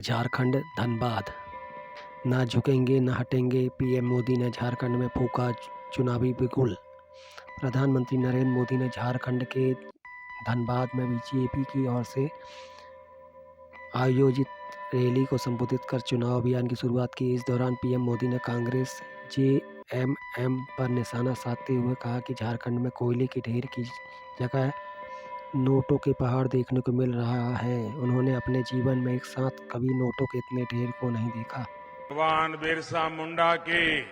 झारखंड धनबाद, ना झुकेंगे न हटेंगे। पीएम मोदी ने झारखंड में फूंका चुनावी बिगुल। प्रधानमंत्री नरेंद्र मोदी ने झारखंड के धनबाद में बीजेपी की ओर से आयोजित रैली को संबोधित कर चुनाव अभियान की शुरुआत की। इस दौरान पीएम मोदी ने कांग्रेस जेएमएम पर निशाना साधते हुए कहा कि झारखंड में कोयले के ढेर की जगह नोटों के पहाड़ देखने को मिल रहा है। उन्होंने अपने जीवन में एक साथ कभी नोटों के इतने ढेर को नहीं देखा। भगवान बिरसा मुंडा की,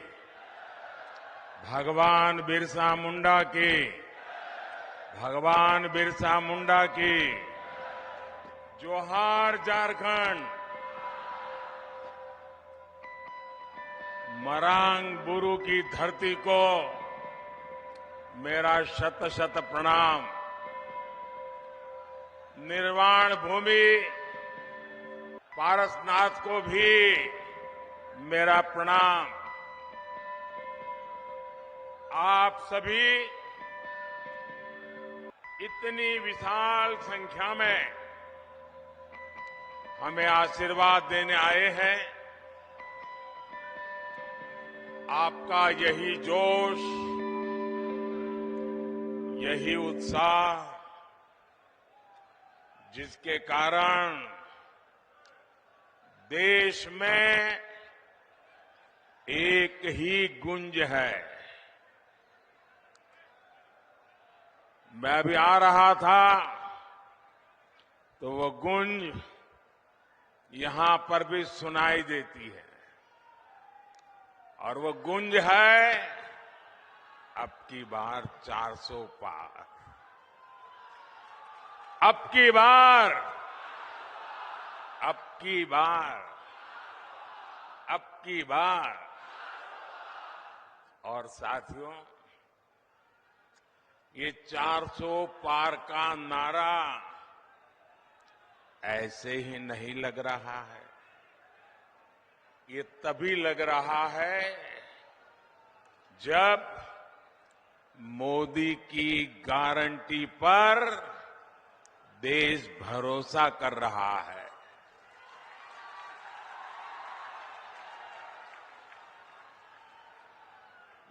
भगवान बिरसा मुंडा की, भगवान बिरसा मुंडा की। जोहार झारखंड। मरांग बुरु की धरती को मेरा शत शत प्रणाम। निर्वाण भूमि पारसनाथ को भी मेरा प्रणाम। आप सभी इतनी विशाल संख्या में हमें आशीर्वाद देने आए हैं। आपका यही जोश, यही उत्साह, जिसके कारण देश में एक ही गुंज है। मैं अभी आ रहा था तो वो गुंज यहां पर भी सुनाई देती है, और वो गुंज है अब की बार 400 पार। अब की बार, अब की बार, अब की बार। और साथियों, ये 400 पार का नारा ऐसे ही नहीं लग रहा है। ये तभी लग रहा है जब मोदी की गारंटी पर देश भरोसा कर रहा है।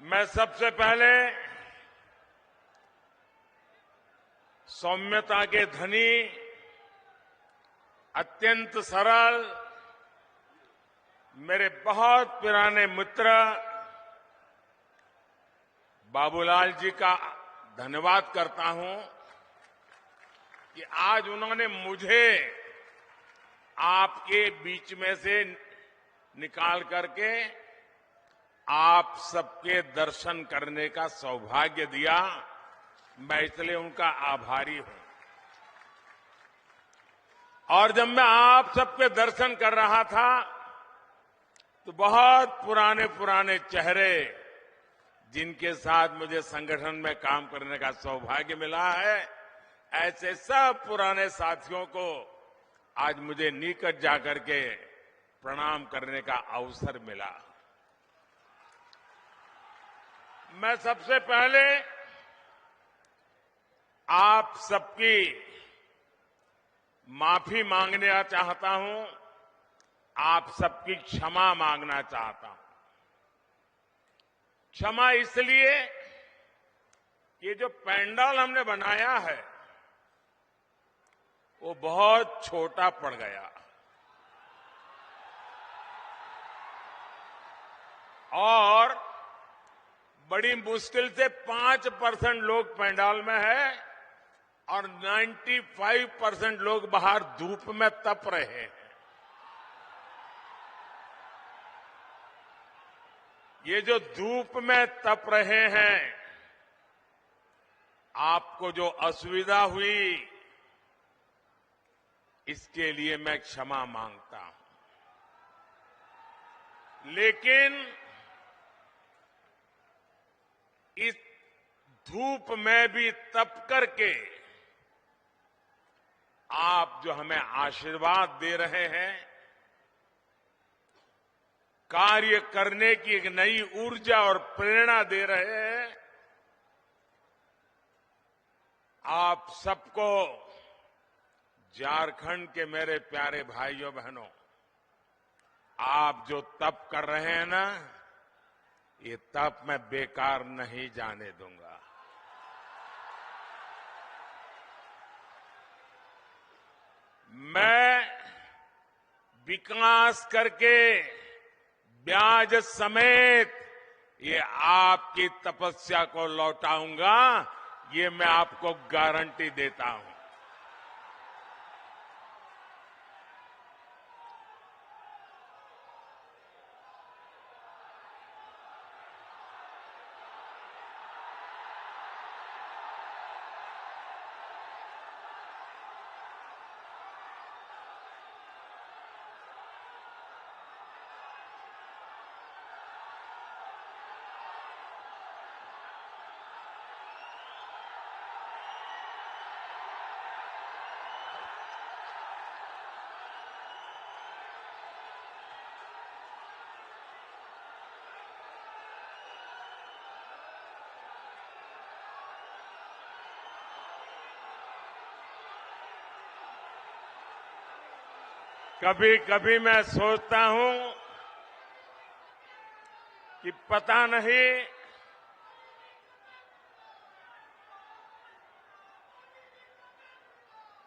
मैं सबसे पहले सौम्यता के धनी, अत्यंत सरल, मेरे बहुत पुराने मित्र बाबूलाल जी का धन्यवाद करता हूं कि आज उन्होंने मुझे आपके बीच में से निकाल करके आप सबके दर्शन करने का सौभाग्य दिया। मैं इसलिए उनका आभारी हूं। और जब मैं आप सबके दर्शन कर रहा था तो बहुत पुराने पुराने चेहरे, जिनके साथ मुझे संगठन में काम करने का सौभाग्य मिला है, ऐसे सब पुराने साथियों को आज मुझे निकट जाकर के प्रणाम करने का अवसर मिला। मैं सबसे पहले आप सबकी माफी मांगना चाहता हूं, आप सबकी क्षमा मांगना चाहता हूं। क्षमा इसलिए, ये जो पंडाल हमने बनाया है वो बहुत छोटा पड़ गया, और बड़ी मुश्किल से 5% लोग पंडाल में है और 95% लोग बाहर धूप में तप रहे हैं। ये जो धूप में तप रहे हैं, आपको जो असुविधा हुई, इसके लिए मैं क्षमा मांगता हूं। लेकिन इस धूप में भी तप करके आप जो हमें आशीर्वाद दे रहे हैं, कार्य करने की एक नई ऊर्जा और प्रेरणा दे रहे हैं, आप सबको, झारखंड के मेरे प्यारे भाइयों बहनों, आप जो तप कर रहे हैं ना, ये तप मैं बेकार नहीं जाने दूंगा। मैं विकास करके ब्याज समेत ये आपकी तपस्या को लौटाऊंगा, ये मैं आपको गारंटी देता हूं। कभी कभी मैं सोचता हूं कि पता नहीं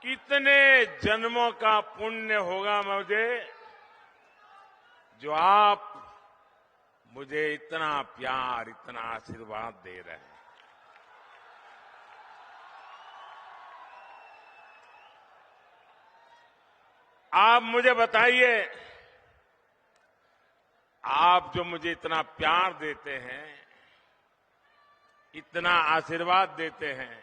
कितने जन्मों का पुण्य होगा मुझे, जो आप मुझे इतना प्यार, इतना आशीर्वाद दे रहे हैं। आप मुझे बताइए, आप जो मुझे इतना प्यार देते हैं, इतना आशीर्वाद देते हैं,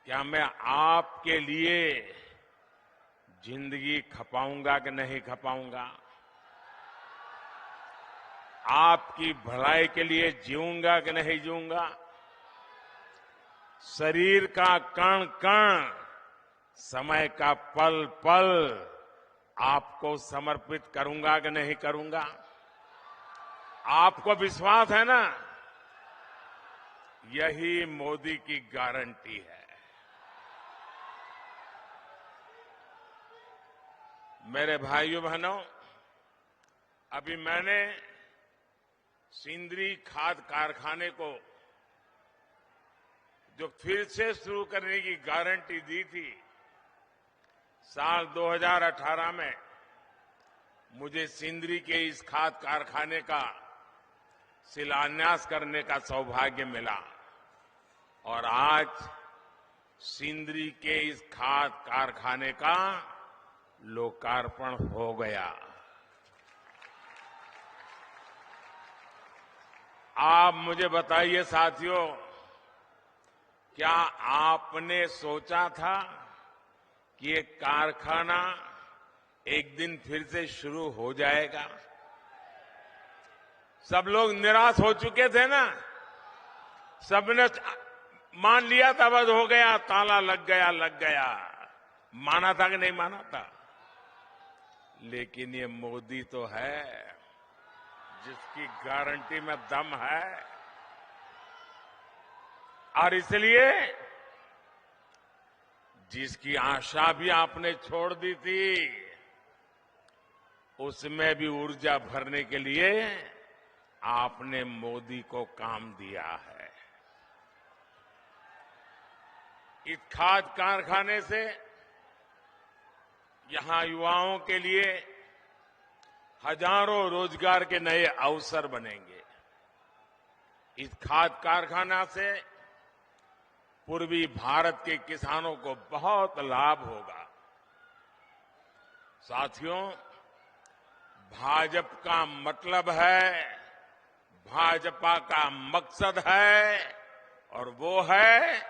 क्या मैं आपके लिए जिंदगी खपाऊंगा कि नहीं खपाऊंगा? आपकी भलाई के लिए जीऊंगा कि नहीं जीऊंगा? शरीर का कण कण, समय का पल पल आपको समर्पित करूंगा कि नहीं करूंगा? आपको विश्वास है ना? यही मोदी की गारंटी है। मेरे भाइयों बहनों, अभी मैंने सिंदरी खाद कारखाने को जो फिर से शुरू करने की गारंटी दी थी, साल 2018 में मुझे सिंदरी के इस खाद कारखाने का शिलान्यास करने का सौभाग्य मिला और आज सिंदरी के इस खाद कारखाने का लोकार्पण हो गया। आप मुझे बताइए साथियों, क्या आपने सोचा था कि ये कारखाना एक दिन फिर से शुरू हो जाएगा? सब लोग निराश हो चुके थे ना, सबने मान लिया था बस हो गया, ताला लग गया। माना था कि नहीं माना था? लेकिन ये मोदी तो है जिसकी गारंटी में दम है, और इसलिए जिसकी आशा भी आपने छोड़ दी थी, उसमें भी ऊर्जा भरने के लिए आपने मोदी को काम दिया है। इस खाद कारखाने से यहां युवाओं के लिए हजारों रोजगार के नए अवसर बनेंगे। इस खाद कारखाना से पूर्वी भारत के किसानों को बहुत लाभ होगा। साथियों, भाजपा का मतलब है, भाजपा का मकसद है, और वो है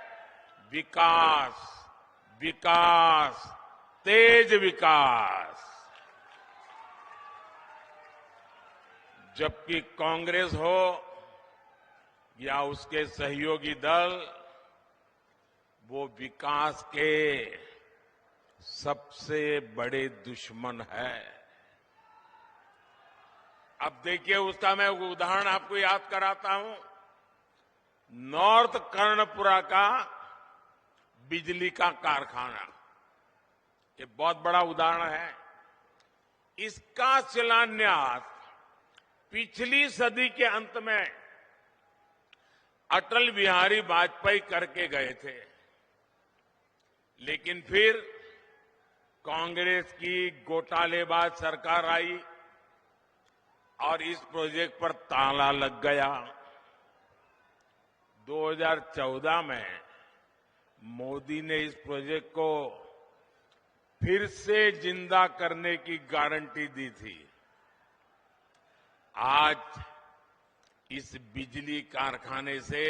विकास, विकास, तेज विकास। जबकि कांग्रेस हो या उसके सहयोगी दल, वो विकास के सबसे बड़े दुश्मन है। अब देखिए, उसका मैं उदाहरण आपको याद कराता हूं। नॉर्थ कर्णपुरा का बिजली का कारखाना, ये बहुत बड़ा उदाहरण है। इसका शिलान्यास पिछली सदी के अंत में अटल बिहारी वाजपेयी करके गए थे, लेकिन फिर कांग्रेस की घोटालेबाज सरकार आई और इस प्रोजेक्ट पर ताला लग गया। 2014 में मोदी ने इस प्रोजेक्ट को फिर से जिंदा करने की गारंटी दी थी। आज इस बिजली कारखाने से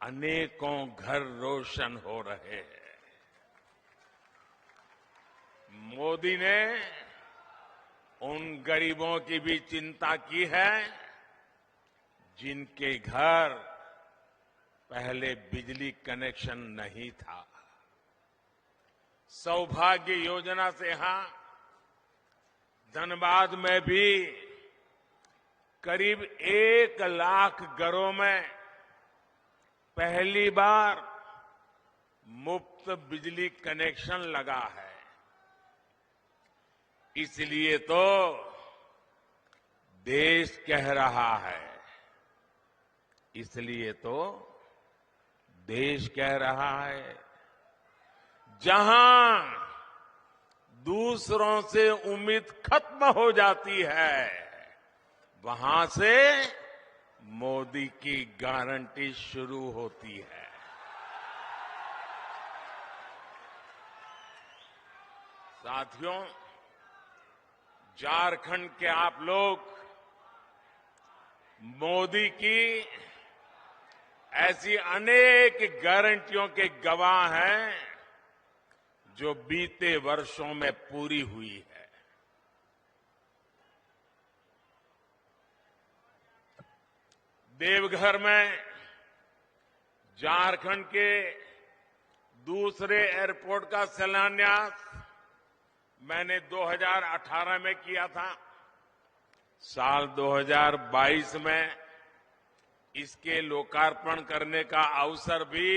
अनेकों घर रोशन हो रहे हैं। मोदी ने उन गरीबों की भी चिंता की है जिनके घर पहले बिजली कनेक्शन नहीं था। सौभाग्य योजना से यहां धनबाद में भी करीब 1 लाख घरों में पहली बार मुफ्त बिजली कनेक्शन लगा है। इसलिए तो देश कह रहा है, इसलिए तो देश कह रहा है, जहां दूसरों से उम्मीद खत्म हो जाती है, वहां से मोदी की गारंटी शुरू होती है। साथियों, झारखंड के आप लोग मोदी की ऐसी अनेक गारंटियों के गवाह हैं जो बीते वर्षों में पूरी हुई है। देवघर में झारखंड के दूसरे एयरपोर्ट का शिलान्यास मैंने 2018 में किया था। साल 2022 में इसके लोकार्पण करने का अवसर भी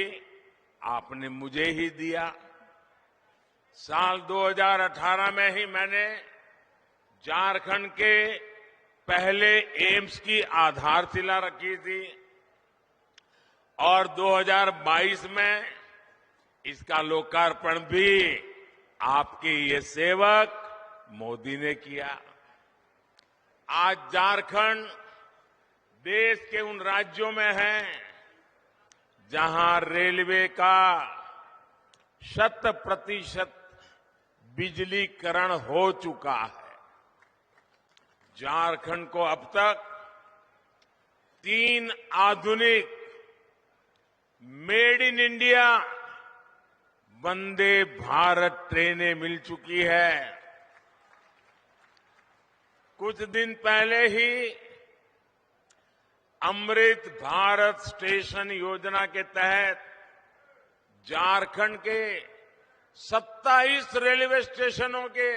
आपने मुझे ही दिया। साल 2018 में ही मैंने झारखंड के पहले एम्स की आधारशिला रखी थी और 2022 में इसका लोकार्पण भी आपके ये सेवक मोदी ने किया। आज झारखंड देश के उन राज्यों में है जहां रेलवे का 100% बिजलीकरण हो चुका है। झारखंड को अब तक 3 आधुनिक made in India Vande Bharat ट्रेनें मिल चुकी है। कुछ दिन पहले ही अमृत भारत स्टेशन योजना के तहत झारखंड के 27 रेलवे स्टेशनों के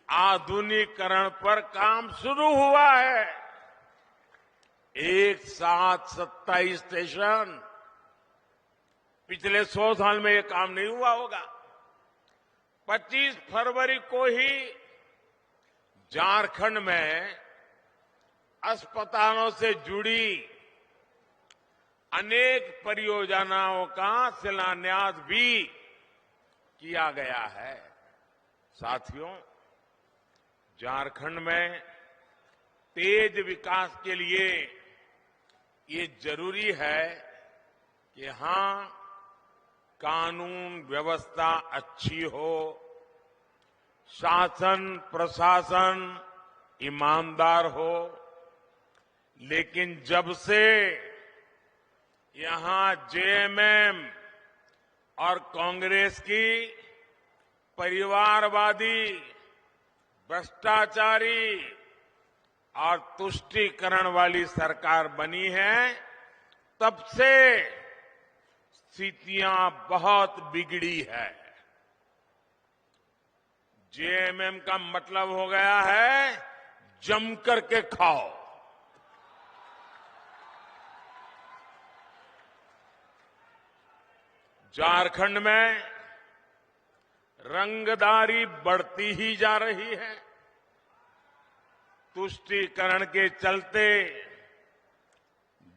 आधुनिकीकरण पर काम शुरू हुआ है। एक साथ 27 स्टेशन, पिछले 100 साल में ये काम नहीं हुआ होगा। 25 फरवरी को ही झारखंड में अस्पतालों से जुड़ी अनेक परियोजनाओं का शिलान्यास भी किया गया है। साथियों, झारखंड में तेज विकास के लिए ये जरूरी है कि यहां कानून व्यवस्था अच्छी हो, शासन प्रशासन ईमानदार हो। लेकिन जब से यहां जेएमएम और कांग्रेस की परिवारवादी, भ्रष्टाचारी और तुष्टीकरण वाली सरकार बनी है, तब से स्थितियां बहुत बिगड़ी है। जेएमएम का मतलब हो गया है जम करके खाओ। झारखंड में रंगदारी बढ़ती ही जा रही है। तुष्टीकरण के चलते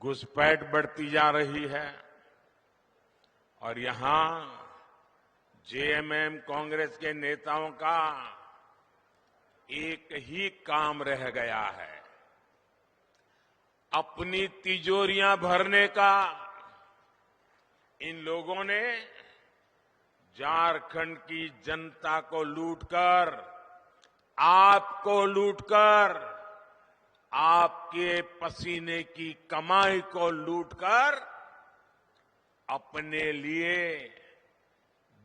घुसपैठ बढ़ती जा रही है और यहां जेएमएम कांग्रेस के नेताओं का एक ही काम रह गया है, अपनी तिजोरियां भरने का। इन लोगों ने झारखंड की जनता को लूटकर, आपको लूटकर, आपके पसीने की कमाई को लूटकर अपने लिए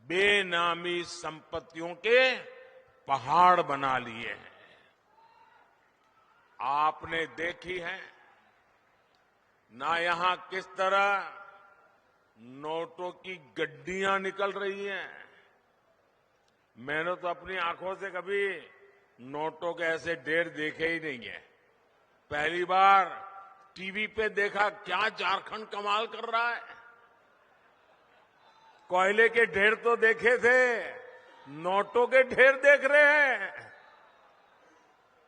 बेनामी संपत्तियों के पहाड़ बना लिए हैं। आपने देखी है ना यहां किस तरह नोटों की गड्डियां निकल रही हैं। मैंने तो अपनी आंखों से कभी नोटों के ऐसे ढेर देखे ही नहीं है। पहली बार टीवी पे देखा, क्या झारखंड कमाल कर रहा है। कोयले के ढेर तो देखे थे, नोटों के ढेर देख रहे हैं।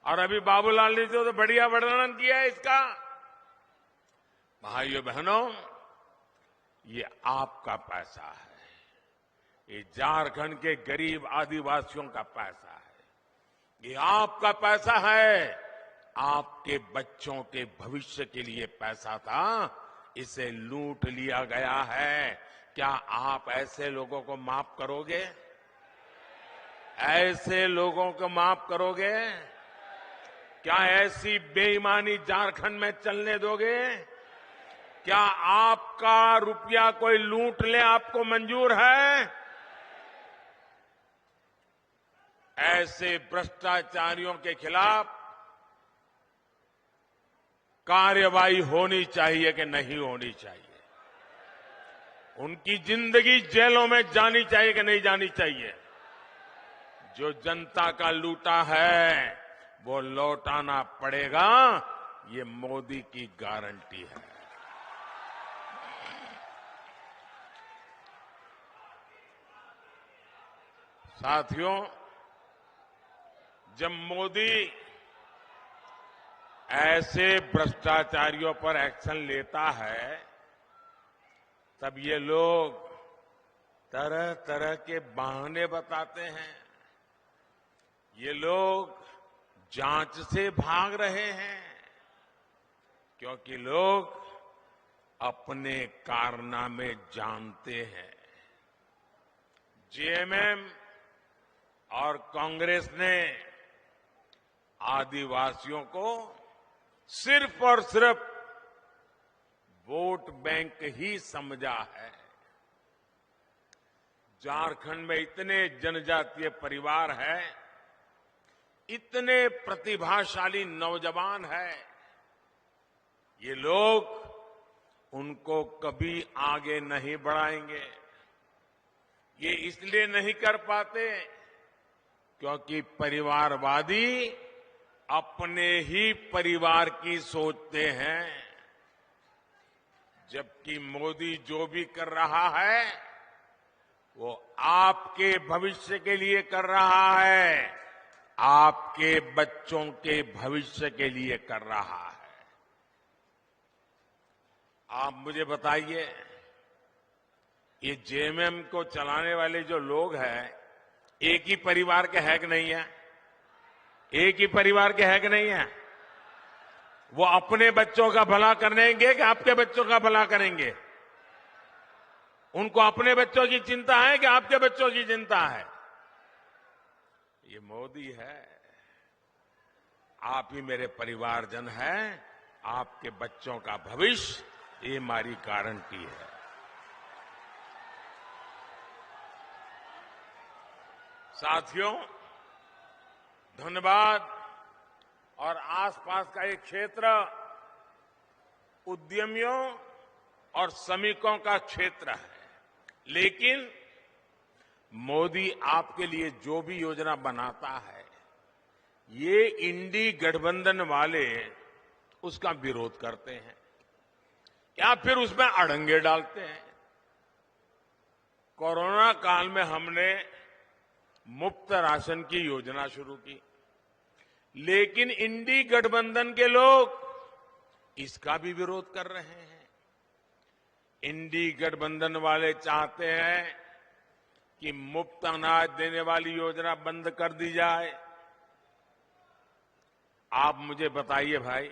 और अभी बाबूलाल ने तो बढ़िया वर्णन किया है इसका। भाइयों बहनों, ये आपका पैसा है, ये झारखंड के गरीब आदिवासियों का पैसा है, ये आपका पैसा है। आपके बच्चों के भविष्य के लिए पैसा था, इसे लूट लिया गया है। क्या आप ऐसे लोगों को माफ करोगे? ऐसे लोगों को माफ करोगे? क्या ऐसी बेईमानी झारखंड में चलने दोगे? क्या आपका रुपया कोई लूट ले आपको मंजूर है? ऐसे भ्रष्टाचारियों के खिलाफ कार्रवाई होनी चाहिए कि नहीं होनी चाहिए? उनकी जिंदगी जेलों में जानी चाहिए कि नहीं जानी चाहिए? जो जनता का लूटा है वो लौटाना पड़ेगा, ये मोदी की गारंटी है। साथियों, जब मोदी ऐसे भ्रष्टाचारियों पर एक्शन लेता है, तब ये लोग तरह तरह के बहाने बताते हैं। ये लोग जांच से भाग रहे हैं क्योंकि लोग अपने कारनामे जानते हैं। जेएमएम और कांग्रेस ने आदिवासियों को सिर्फ और सिर्फ वोट बैंक ही समझा है। झारखंड में इतने जनजातीय परिवार हैं, इतने प्रतिभाशाली नौजवान हैं, ये लोग उनको कभी आगे नहीं बढ़ाएंगे। ये इसलिए नहीं कर पाते क्योंकि परिवारवादी अपने ही परिवार की सोचते हैं, जबकि मोदी जो भी कर रहा है वो आपके भविष्य के लिए कर रहा है, आपके बच्चों के भविष्य के लिए कर रहा है। आप मुझे बताइए, ये जेएमएम को चलाने वाले जो लोग हैं, एक ही परिवार के है कि नहीं है? एक ही परिवार के है कि नहीं है? वो अपने बच्चों का भला करेंगे कि आपके बच्चों का भला करेंगे? उनको अपने बच्चों की चिंता है कि आपके बच्चों की चिंता है? ये मोदी है। आप ही मेरे परिवारजन हैं, आपके बच्चों का भविष्य ये हमारी गारंटी है। साथियों, धनबाद और आसपास का ये क्षेत्र उद्यमियों और श्रमिकों का क्षेत्र है, लेकिन मोदी आपके लिए जो भी योजना बनाता है, ये इंडी गठबंधन वाले उसका विरोध करते हैं या फिर उसमें अड़ंगे डालते हैं। कोरोना काल में हमने मुफ्त राशन की योजना शुरू की। लेकिन इंडी गठबंधन के लोग इसका भी विरोध कर रहे हैं। इंडी गठबंधन वाले चाहते हैं कि मुफ्त अनाज देने वाली योजना बंद कर दी जाए। आप मुझे बताइए भाई,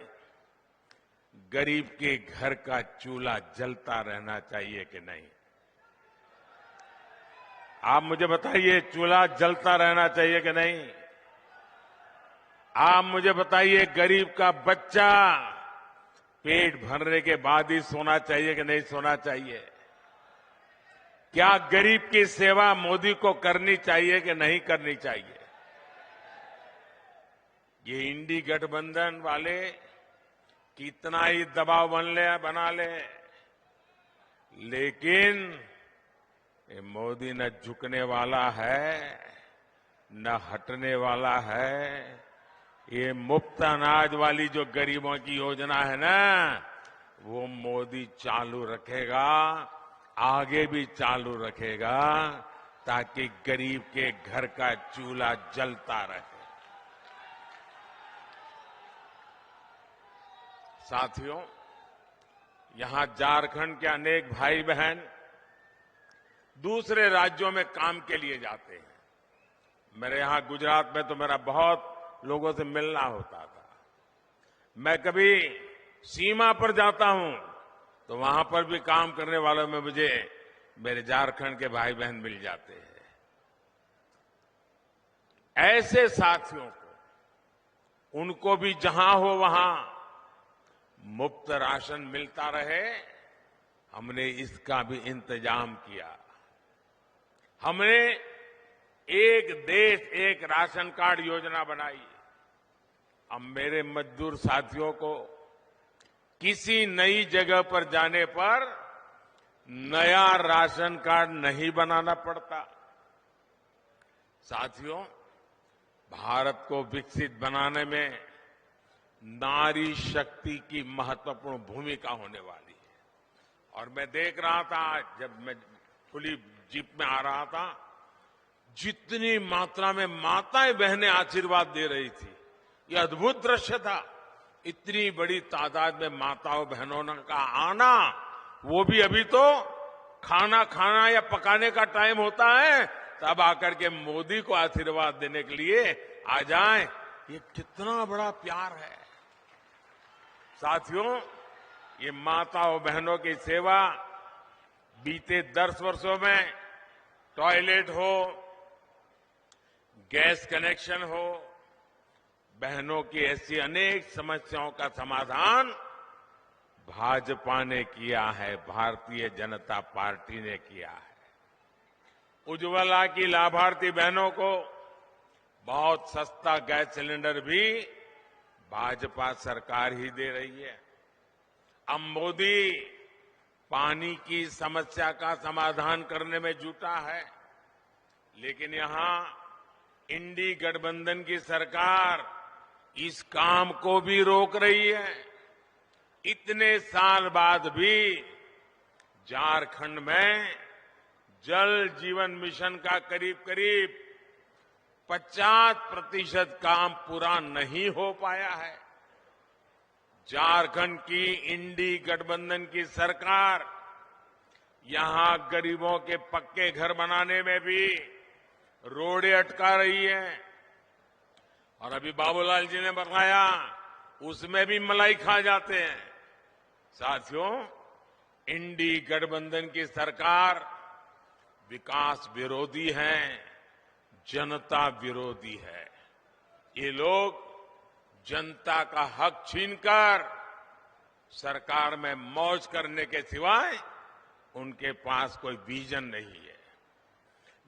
गरीब के घर का चूल्हा जलता रहना चाहिए कि नहीं? आप मुझे बताइए, चूल्हा जलता रहना चाहिए कि नहीं? आप मुझे बताइए, गरीब का बच्चा पेट भरने के बाद ही सोना चाहिए कि नहीं सोना चाहिए? क्या गरीब की सेवा मोदी को करनी चाहिए कि नहीं करनी चाहिए? ये इंडी गठबंधन वाले कितना ही दबाव बना ले, लेकिन ये मोदी न झुकने वाला है न हटने वाला है। ये मुफ्त अनाज वाली जो गरीबों की योजना है ना, वो मोदी चालू रखेगा, आगे भी चालू रखेगा, ताकि गरीब के घर का चूल्हा जलता रहे। साथियों, यहां झारखंड के अनेक भाई बहन दूसरे राज्यों में काम के लिए जाते हैं। मेरे यहां गुजरात में तो मेरा बहुत लोगों से मिलना होता था। मैं कभी सीमा पर जाता हूं तो वहां पर भी काम करने वालों में मुझे मेरे झारखंड के भाई बहन मिल जाते हैं। ऐसे साथियों को, उनको भी जहां हो वहां मुफ्त राशन मिलता रहे, हमने इसका भी इंतजाम किया। हमने एक देश एक राशन कार्ड योजना बनाई। अब मेरे मजदूर साथियों को किसी नई जगह पर जाने पर नया राशन कार्ड नहीं बनाना पड़ता। साथियों, भारत को विकसित बनाने में नारी शक्ति की महत्वपूर्ण भूमिका होने वाली है। और मैं देख रहा था, जब मैं खुली जीप में आ रहा था, जितनी मात्रा में माताएं बहनें आशीर्वाद दे रही थी, ये अद्भुत दृश्य था। इतनी बड़ी तादाद में माताओं बहनों का आना, वो भी अभी तो खाना खाना या पकाने का टाइम होता है, तब आकर के मोदी को आशीर्वाद देने के लिए आ जाएं। ये कितना बड़ा प्यार है। साथियों, ये माताओं बहनों की सेवा बीते 10 वर्षों में टॉयलेट हो, गैस कनेक्शन हो, बहनों की ऐसी अनेक समस्याओं का समाधान भाजपा ने किया है, भारतीय जनता पार्टी ने किया है। उज्ज्वला की लाभार्थी बहनों को बहुत सस्ता गैस सिलेंडर भी भाजपा सरकार ही दे रही है। अब मोदी पानी की समस्या का समाधान करने में जुटा है, लेकिन यहां इंडी गठबंधन की सरकार इस काम को भी रोक रही है। इतने साल बाद भी झारखंड में जल जीवन मिशन का करीब करीब 50% काम पूरा नहीं हो पाया है। झारखंड की इंडी गठबंधन की सरकार यहां गरीबों के पक्के घर बनाने में भी रोड़े अटका रही है। और अभी बाबूलाल जी ने बताया, उसमें भी मलाई खा जाते हैं। साथियों, इंडी गठबंधन की सरकार विकास विरोधी है, जनता विरोधी है। ये लोग जनता का हक छीनकर सरकार में मौज करने के सिवाय उनके पास कोई विजन नहीं है।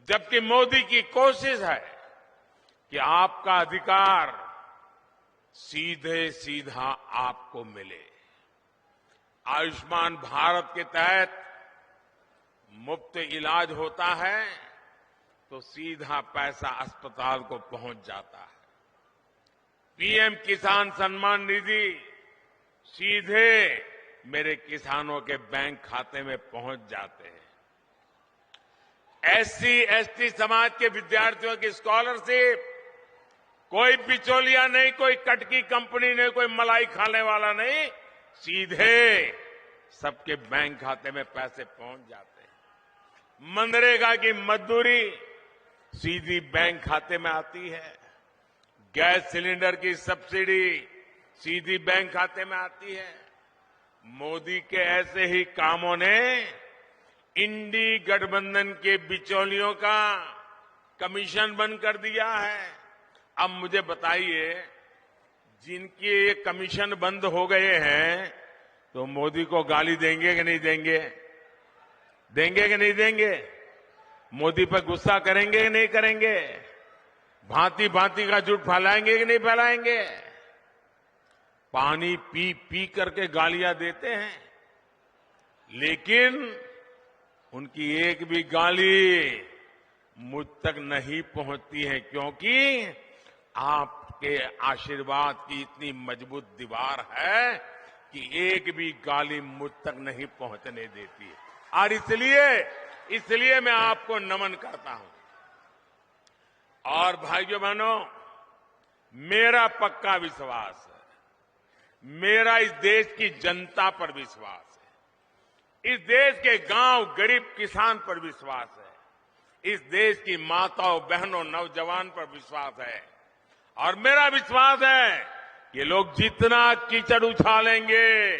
जबकि मोदी की कोशिश है कि आपका अधिकार सीधे सीधा आपको मिले। आयुष्मान भारत के तहत मुफ्त इलाज होता है तो सीधा पैसा अस्पताल को पहुंच जाता है। पीएम किसान सम्मान निधि सीधे मेरे किसानों के बैंक खाते में पहुंच जाते हैं। SC ST समाज के विद्यार्थियों की स्कॉलरशिप, कोई बिचौलिया नहीं, कोई कटकी कंपनी नहीं, कोई मलाई खाने वाला नहीं, सीधे सबके बैंक खाते में पैसे पहुंच जाते हैं। मनरेगा की मजदूरी सीधी बैंक खाते में आती है। गैस सिलेंडर की सब्सिडी सीधी बैंक खाते में आती है। मोदी के ऐसे ही कामों ने इंडी गठबंधन के बिचौलियों का कमीशन बंद कर दिया है। अब मुझे बताइए, जिनके ये कमीशन बंद हो गए हैं तो मोदी को गाली देंगे कि नहीं देंगे? देंगे कि नहीं देंगे? मोदी पर गुस्सा करेंगे कि नहीं करेंगे? भांति भांति का झूठ फैलाएंगे कि नहीं फैलाएंगे? पानी पी पी करके गालियां देते हैं, लेकिन उनकी एक भी गाली मुझ तक नहीं पहुंचती है, क्योंकि आपके आशीर्वाद की इतनी मजबूत दीवार है कि एक भी गाली मुझ तक नहीं पहुंचने देती है। और इसलिए मैं आपको नमन करता हूं। और भाइयों बहनों, मेरा पक्का विश्वास है, मेरा इस देश की जनता पर विश्वास है, इस देश के गांव गरीब किसान पर विश्वास है, इस देश की माताओं बहनों नौजवान पर विश्वास है। और मेरा विश्वास है कि लोग जितना कीचड़ उछालेंगे,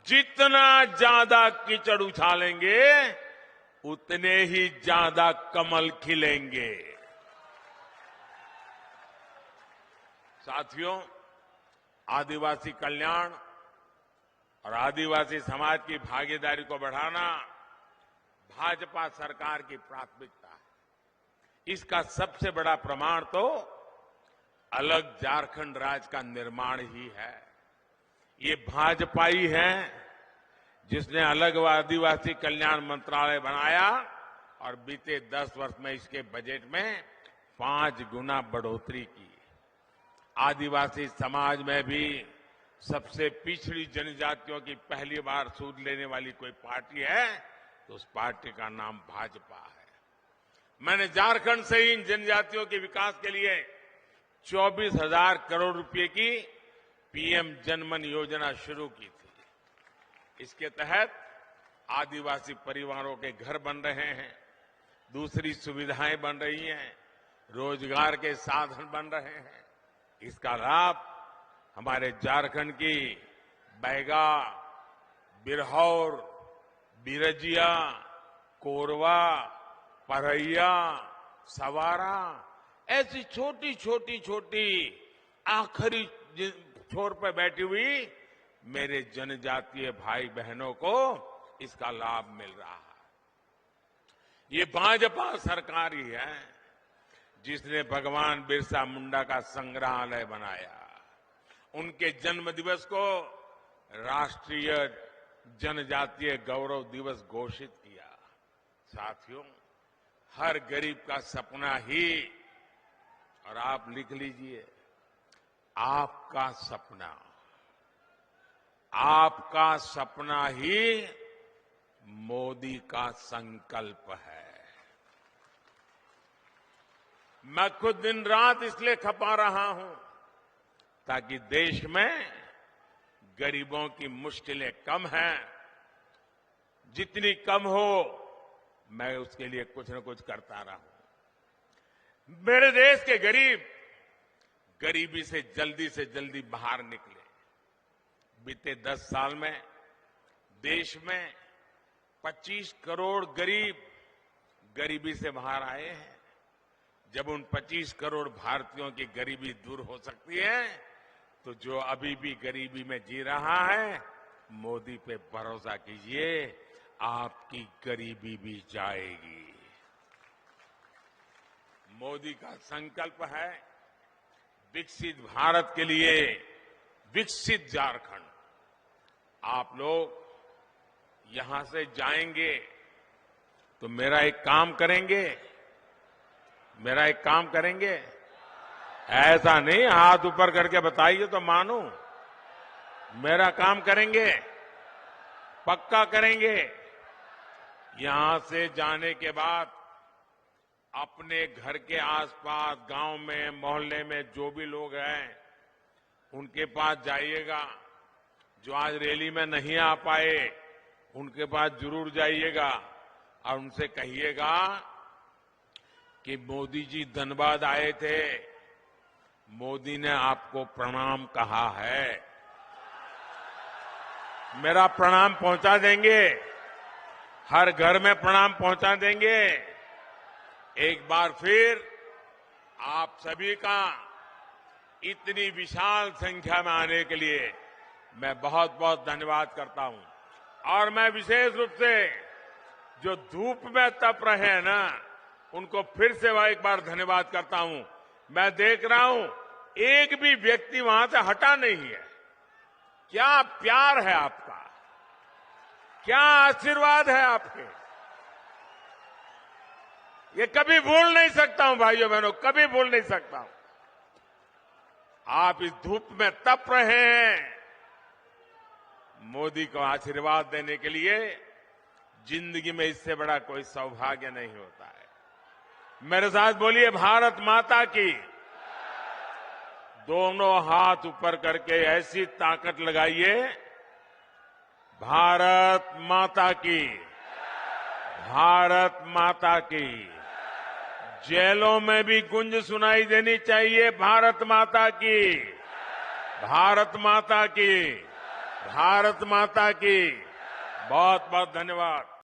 जितना ज्यादा कीचड़ उछालेंगे, उतने ही ज्यादा कमल खिलेंगे। साथियों, आदिवासी कल्याण और आदिवासी समाज की भागीदारी को बढ़ाना भाजपा सरकार की प्राथमिकता है। इसका सबसे बड़ा प्रमाण तो अलग झारखंड राज्य का निर्माण ही है। ये भाजपा ही है जिसने अलग आदिवासी कल्याण मंत्रालय बनाया और बीते 10 वर्ष में इसके बजट में 5 गुना बढ़ोतरी की। आदिवासी समाज में भी सबसे पिछड़ी जनजातियों की पहली बार सूद लेने वाली कोई पार्टी है तो उस पार्टी का नाम भाजपा है। मैंने झारखंड से ही इन जनजातियों के विकास के लिए 24,000 करोड़ रुपए की पीएम जनमन योजना शुरू की थी। इसके तहत आदिवासी परिवारों के घर बन रहे हैं, दूसरी सुविधाएं बन रही हैं, रोजगार के साधन बन रहे हैं। इसका लाभ हमारे झारखंड की बैगा, बिरहौर, बिरजिया, कोरवा, परैया, सवारा ऐसी छोटी छोटी आखिरी छोर पर बैठी हुई मेरे जनजातीय भाई बहनों को इसका लाभ मिल रहा है। ये भाजपा सरकार ही है जिसने भगवान बिरसा मुंडा का संग्रहालय बनाया, उनके जन्म दिवस को राष्ट्रीय जनजातीय गौरव दिवस घोषित किया। साथियों, हर गरीब का सपना ही, और आप लिख लीजिए, आपका सपना ही मोदी का संकल्प है। मैं खुद दिन रात इसलिए खपा रहा हूं ताकि देश में गरीबों की मुश्किलें कम हैं, जितनी कम हो मैं उसके लिए कुछ न कुछ करता रहूं। मेरे देश के गरीब गरीबी से जल्दी बाहर निकले। बीते 10 साल में देश में 25 करोड़ गरीब गरीबी से बाहर आए हैं। जब उन 25 करोड़ भारतीयों की गरीबी दूर हो सकती है तो जो अभी भी गरीबी में जी रहा है, मोदी पे भरोसा कीजिए, आपकी गरीबी भी जाएगी। मोदी का संकल्प है विकसित भारत के लिए विकसित झारखंड। आप लोग यहां से जाएंगे तो मेरा एक काम करेंगे, ऐसा नहीं हाथ ऊपर करके बताइए तो मानूं। मेरा काम करेंगे, पक्का करेंगे। यहां से जाने के बाद अपने घर के आसपास, गांव में, मोहल्ले में जो भी लोग हैं, उनके पास जाइएगा। जो आज रैली में नहीं आ पाए, उनके पास जरूर जाइएगा और उनसे कहिएगा कि मोदी जी धनबाद आए थे, मोदी ने आपको प्रणाम कहा है। मेरा प्रणाम पहुंचा देंगे, हर घर में प्रणाम पहुंचा देंगे। एक बार फिर आप सभी का इतनी विशाल संख्या में आने के लिए मैं बहुत बहुत धन्यवाद करता हूं। और मैं विशेष रूप से जो धूप में तप रहे हैं ना, उनको फिर से एक बार धन्यवाद करता हूं। मैं देख रहा हूं एक भी व्यक्ति वहां से हटा नहीं है। क्या प्यार है आपका, क्या आशीर्वाद है आपके, ये कभी भूल नहीं सकता हूं भाइयों बहनों, कभी भूल नहीं सकता हूं। आप इस धूप में तप रहे हैं, मोदी को आशीर्वाद देने के लिए जिंदगी में इससे बड़ा कोई सौभाग्य नहीं होता है। मेरे साथ बोलिए भारत माता की। दोनों हाथ ऊपर करके ऐसी ताकत लगाइए, भारत माता की, भारत माता की। जेलों में भी गूंज सुनाई देनी चाहिए, भारत माता की, भारत माता की, भारत माता की। बहुत बहुत धन्यवाद।